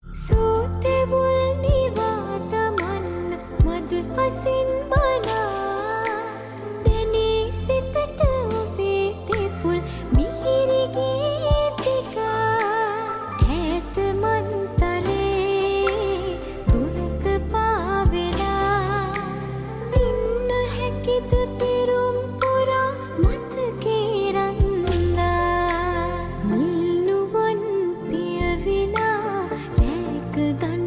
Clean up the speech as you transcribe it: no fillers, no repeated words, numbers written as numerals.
සූතෙවුල් නිවාතමන්න මද අසින් බලා දැනේ සිතට ඔබේ තෙපුල් මිහිරි ගීතිකා ඈත මන්තලේ දුනක පාවෙලා ඉන්න හැකිද පිරුම් පුරා මතකේ රන්නා මුල් නුවන් පිය විනා රැක ගන්න